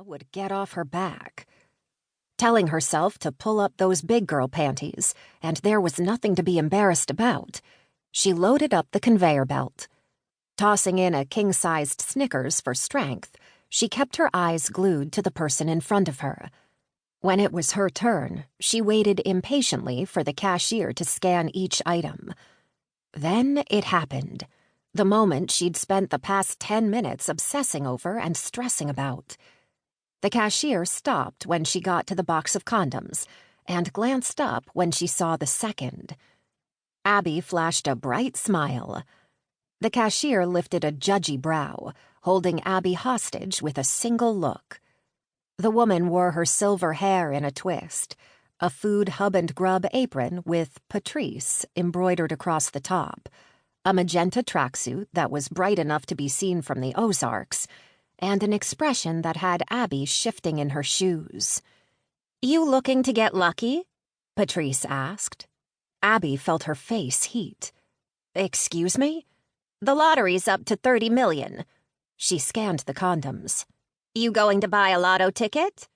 saw would get off her back. Telling herself to pull up those big girl panties, and there was nothing to be embarrassed about, she loaded up the conveyor belt. Tossing in a king-sized Snickers for strength, she kept her eyes glued to the person in front of her. When it was her turn, she waited impatiently for the cashier to scan each item. Then it happened, the moment she'd spent the past 10 minutes obsessing over and stressing about. The cashier stopped when she got to the box of condoms and glanced up when she saw the second. Abby flashed a bright smile. The cashier lifted a judgy brow, holding Abby hostage with a single look. The woman wore her silver hair in a twist, a Food Hub and Grub apron with Patrice embroidered across the top, a magenta tracksuit that was bright enough to be seen from the Ozarks, and an expression that had Abby shifting in her shoes. "You looking to get lucky?" Patrice asked. Abby felt her face heat. "Excuse me?" "The lottery's up to 30 million. She scanned the condoms. "You going to buy a lotto ticket?"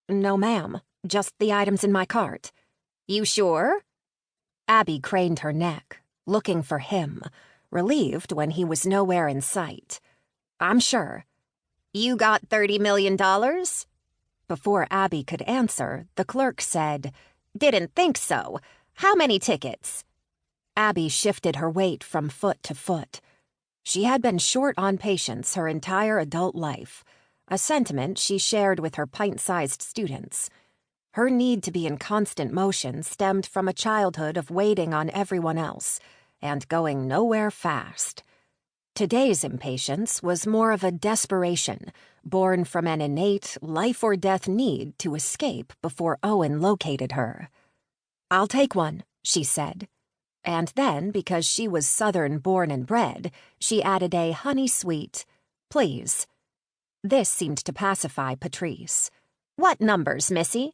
"No, ma'am. Just the items in my cart." "You sure?" Abby craned her neck, looking for him, relieved when he was nowhere in sight. "I'm sure." "You got $30 million?" Before Abby could answer, the clerk said, "Didn't think so. How many tickets?" Abby shifted her weight from foot to foot. She had been short on patience her entire adult life, a sentiment she shared with her pint-sized students. Her need to be in constant motion stemmed from a childhood of waiting on everyone else and going nowhere fast. Today's impatience was more of a desperation, born from an innate life-or-death need to escape before Owen located her. "I'll take one," she said. And then, because she was Southern-born and bred, she added a honey-sweet, "Please." This seemed to pacify Patrice. "What numbers, missy?"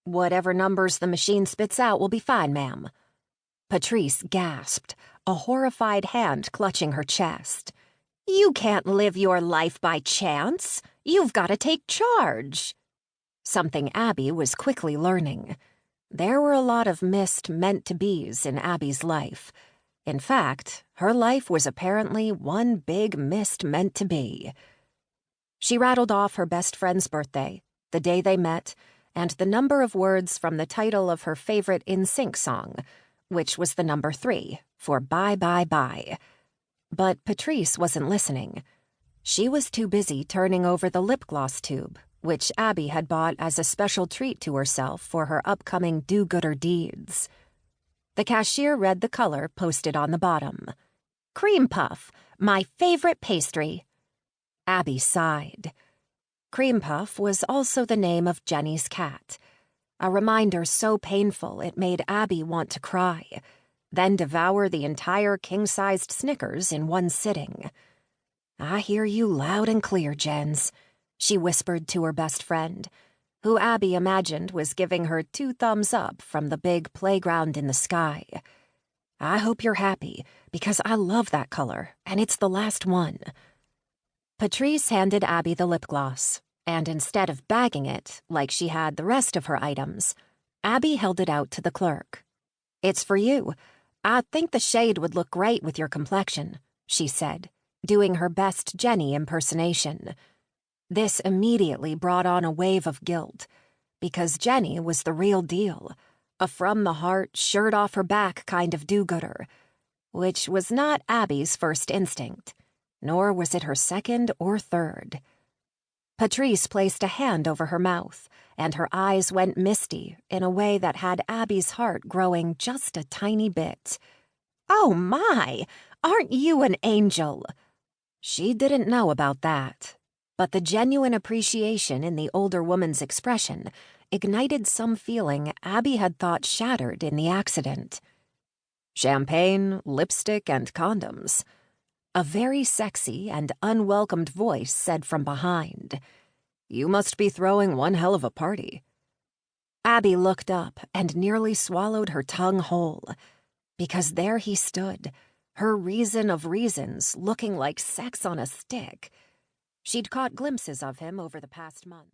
"Whatever numbers the machine spits out will be fine, ma'am." Patrice gasped, a horrified hand clutching her chest. "You can't live your life by chance. You've got to take charge." Something Abby was quickly learning. There were a lot of missed meant-to-bes in Abby's life. In fact, her life was apparently one big missed meant-to-be. She rattled off her best friend's birthday, the day they met, and the number of words from the title of her favorite NSYNC song, which was the number 3, for Bye Bye Bye. But Patrice wasn't listening. She was too busy turning over the lip gloss tube, which Abby had bought as a special treat to herself for her upcoming do-gooder deeds. The cashier read the color posted on the bottom. "Cream puff, my favorite pastry." Abby sighed. Cream Puff was also the name of Jenny's cat, a reminder so painful it made Abby want to cry, then devour the entire king-sized Snickers in one sitting. "I hear you loud and clear, Jens," she whispered to her best friend, who Abby imagined was giving her 2 thumbs up from the big playground in the sky. "I hope you're happy, because I love that color, and it's the last one." Patrice handed Abby the lip gloss, and instead of bagging it, like she had the rest of her items, Abby held it out to the clerk. "It's for you. I think the shade would look great with your complexion," she said, doing her best Jenny impersonation. This immediately brought on a wave of guilt, because Jenny was the real deal, a from-the-heart, shirt-off-her-back kind of do-gooder, which was not Abby's first instinct, nor was it her second or third. Patrice placed a hand over her mouth, and her eyes went misty in a way that had Abby's heart growing just a tiny bit. "Oh, my! Aren't you an angel?" She didn't know about that, but the genuine appreciation in the older woman's expression ignited some feeling Abby had thought shattered in the accident. "Champagne, lipstick, and condoms," a very sexy and unwelcomed voice said from behind. "You must be throwing one hell of a party." Abby looked up and nearly swallowed her tongue whole, because there he stood, her reason of reasons looking like sex on a stick. She'd caught glimpses of him over the past month.